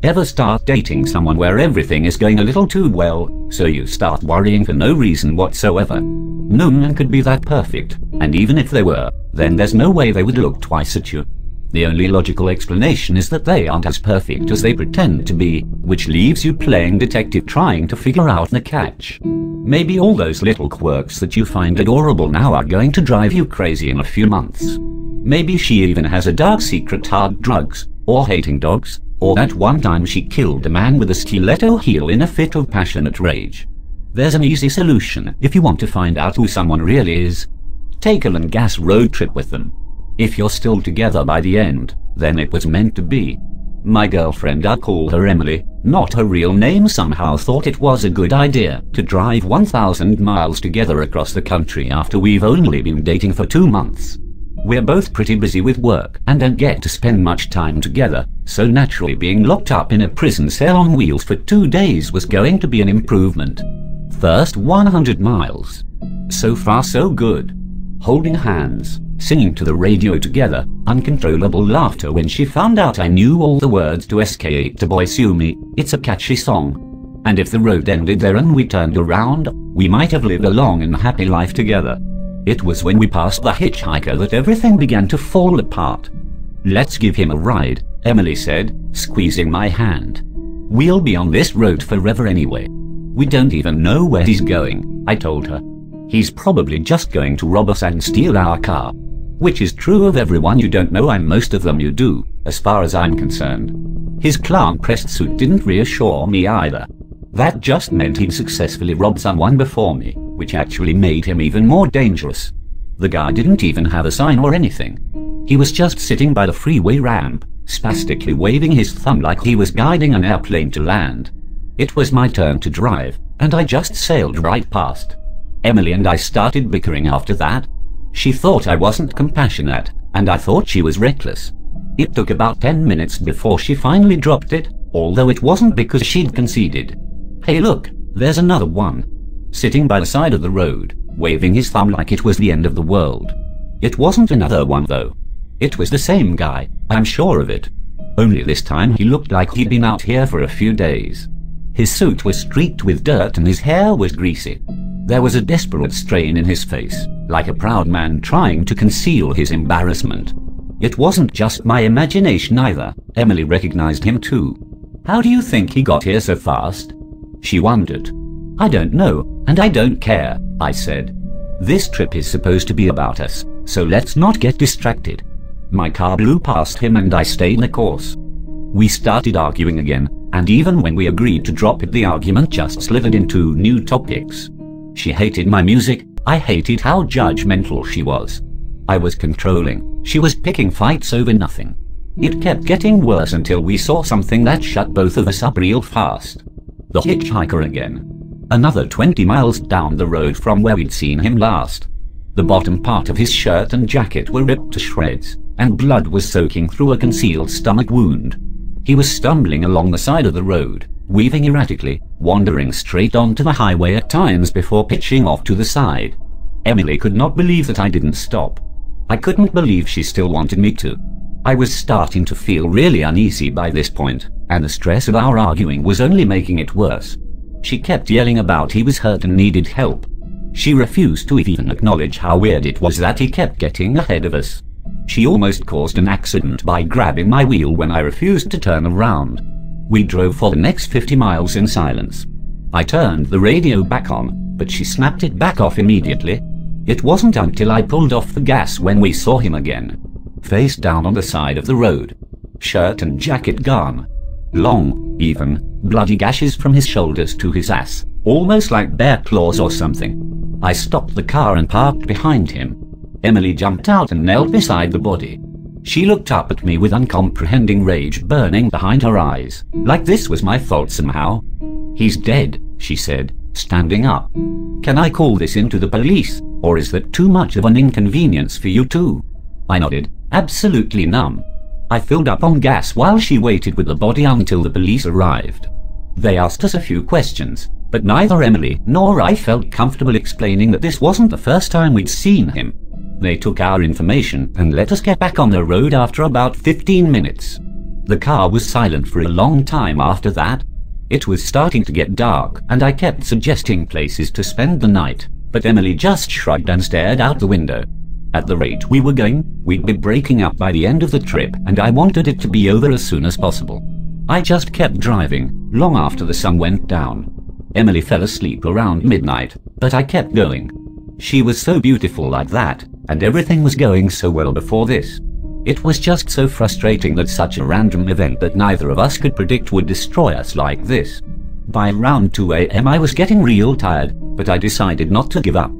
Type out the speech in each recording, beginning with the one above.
Ever start dating someone where everything is going a little too well, so you start worrying for no reason whatsoever? No one could be that perfect, and even if they were, then there's no way they would look twice at you. The only logical explanation is that they aren't as perfect as they pretend to be, which leaves you playing detective trying to figure out the catch. Maybe all those little quirks that you find adorable now are going to drive you crazy in a few months. Maybe she even has a dark secret, hard drugs, or hating dogs, or that one time she killed a man with a stiletto heel in a fit of passionate rage. There's an easy solution if you want to find out who someone really is. Take a long gas road trip with them. If you're still together by the end, then it was meant to be. My girlfriend, I'll call her Emily, not her real name, somehow thought it was a good idea to drive 1,000 miles together across the country after we've only been dating for 2 months. We're both pretty busy with work and don't get to spend much time together, so naturally being locked up in a prison cell on wheels for 2 days was going to be an improvement. First 100 miles. So far so good. Holding hands, singing to the radio together, uncontrollable laughter when she found out I knew all the words to SK8 to Boy Sue Me. It's a catchy song. And if the road ended there and we turned around, we might have lived a long and happy life together. It was when we passed the hitchhiker that everything began to fall apart. Let's give him a ride, Emily said, squeezing my hand. We'll be on this road forever anyway. We don't even know where he's going, I told her. He's probably just going to rob us and steal our car. Which is true of everyone you don't know, and most of them you do, as far as I'm concerned. His clown-pressed suit didn't reassure me either. That just meant he'd successfully robbed someone before me, which actually made him even more dangerous. The guy didn't even have a sign or anything. He was just sitting by the freeway ramp, spastically waving his thumb like he was guiding an airplane to land. It was my turn to drive, and I just sailed right past. Emily and I started bickering after that. She thought I wasn't compassionate, and I thought she was reckless. It took about 10 minutes before she finally dropped it, although it wasn't because she'd conceded. Hey look, there's another one. Sitting by the side of the road, waving his thumb like it was the end of the world. It wasn't another one though. It was the same guy, I'm sure of it. Only this time he looked like he'd been out here for a few days. His suit was streaked with dirt and his hair was greasy. There was a desperate strain in his face, like a proud man trying to conceal his embarrassment. It wasn't just my imagination either. Emily recognized him too. How do you think he got here so fast? She wondered. I don't know, and I don't care, I said. This trip is supposed to be about us, so let's not get distracted. My car blew past him and I stayed the course. We started arguing again, and even when we agreed to drop it, the argument just slithered into new topics. She hated my music, I hated how judgmental she was. I was controlling, she was picking fights over nothing. It kept getting worse until we saw something that shut both of us up real fast. The hitchhiker again. Another 20 miles down the road from where we'd seen him last. The bottom part of his shirt and jacket were ripped to shreds, and blood was soaking through a concealed stomach wound. He was stumbling along the side of the road, weaving erratically, wandering straight onto the highway at times before pitching off to the side. Emily could not believe that I didn't stop. I couldn't believe she still wanted me to. I was starting to feel really uneasy by this point, and the stress of our arguing was only making it worse. She kept yelling about he was hurt and needed help. She refused to even acknowledge how weird it was that he kept getting ahead of us. She almost caused an accident by grabbing my wheel when I refused to turn around. We drove for the next 50 miles in silence. I turned the radio back on, but she snapped it back off immediately. It wasn't until I pulled off the gas when we saw him again. Face down on the side of the road. Shirt and jacket gone. Long, even, bloody gashes from his shoulders to his ass, almost like bear claws or something. I stopped the car and parked behind him. Emily jumped out and knelt beside the body. She looked up at me with uncomprehending rage burning behind her eyes, like this was my fault somehow. He's dead, she said, standing up. Can I call this into the police, or is that too much of an inconvenience for you too? I nodded, absolutely numb. I filled up on gas while she waited with the body until the police arrived. They asked us a few questions, but neither Emily nor I felt comfortable explaining that this wasn't the first time we'd seen him. They took our information and let us get back on the road after about 15 minutes. The car was silent for a long time after that. It was starting to get dark, and I kept suggesting places to spend the night, but Emily just shrugged and stared out the window. At the rate we were going, we'd be breaking up by the end of the trip, and I wanted it to be over as soon as possible. I just kept driving, long after the sun went down. Emily fell asleep around midnight, but I kept going. She was so beautiful like that, and everything was going so well before this. It was just so frustrating that such a random event that neither of us could predict would destroy us like this. By around 2 a.m. I was getting real tired, but I decided not to give up.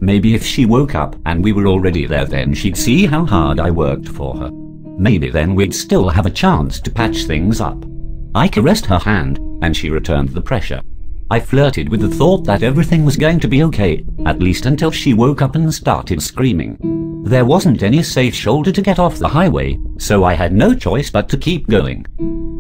Maybe if she woke up and we were already there, then she'd see how hard I worked for her. Maybe then we'd still have a chance to patch things up. I caressed her hand, and she returned the pressure. I flirted with the thought that everything was going to be okay, at least until she woke up and started screaming. There wasn't any safe shoulder to get off the highway, so I had no choice but to keep going.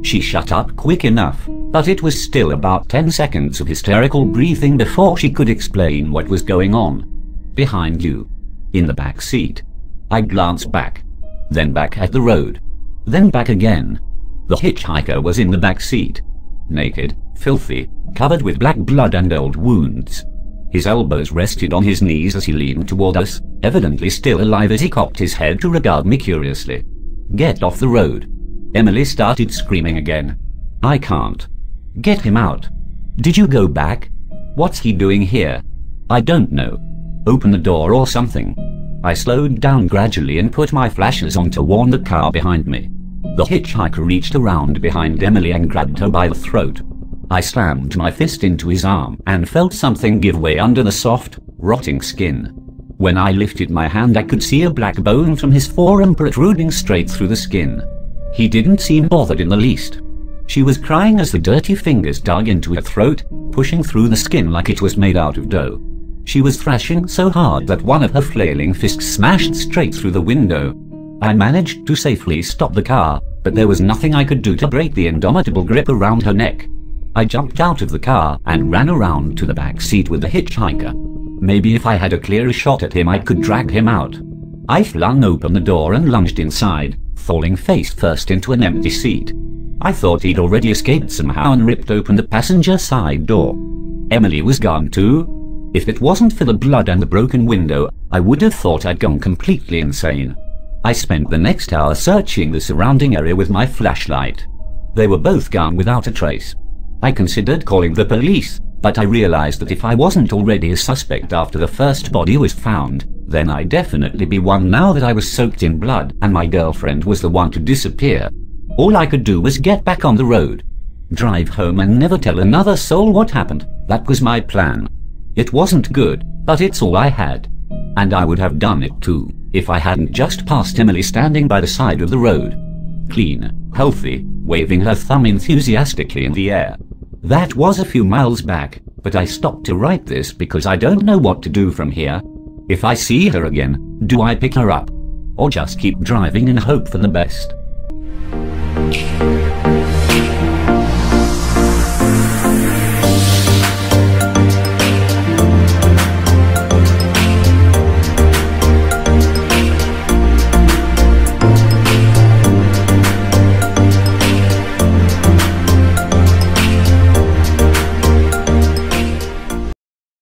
She shut up quick enough, but it was still about 10 seconds of hysterical breathing before she could explain what was going on. Behind you. In the back seat. I glanced back. Then back at the road. Then back again. The hitchhiker was in the back seat. Naked, filthy, covered with black blood and old wounds. His elbows rested on his knees as he leaned toward us, evidently still alive as he cocked his head to regard me curiously. Get off the road. Emily started screaming again. I can't. Get him out. Did you go back? What's he doing here? I don't know. Open the door or something. I slowed down gradually and put my flashers on to warn the car behind me. The hitchhiker reached around behind Emily and grabbed her by the throat. I slammed my fist into his arm and felt something give way under the soft, rotting skin. When I lifted my hand, I could see a black bone from his forearm protruding straight through the skin. He didn't seem bothered in the least. She was crying as the dirty fingers dug into her throat, pushing through the skin like it was made out of dough. She was thrashing so hard that one of her flailing fists smashed straight through the window. I managed to safely stop the car, but there was nothing I could do to break the indomitable grip around her neck. I jumped out of the car and ran around to the back seat with the hitchhiker. Maybe if I had a clearer shot at him I could drag him out. I flung open the door and lunged inside, falling face first into an empty seat. I thought he'd already escaped somehow and ripped open the passenger side door. Emily was gone too. If it wasn't for the blood and the broken window, I would have thought I'd gone completely insane. I spent the next hour searching the surrounding area with my flashlight. They were both gone without a trace. I considered calling the police, but I realized that if I wasn't already a suspect after the first body was found, then I'd definitely be one now that I was soaked in blood and my girlfriend was the one to disappear. All I could do was get back on the road. Drive home and never tell another soul what happened. That was my plan. It wasn't good, but it's all I had. And I would have done it too, if I hadn't just passed Emily standing by the side of the road. Clean, healthy, waving her thumb enthusiastically in the air. That was a few miles back, but I stopped to write this because I don't know what to do from here. If I see her again, do I pick her up? Or just keep driving and hope for the best?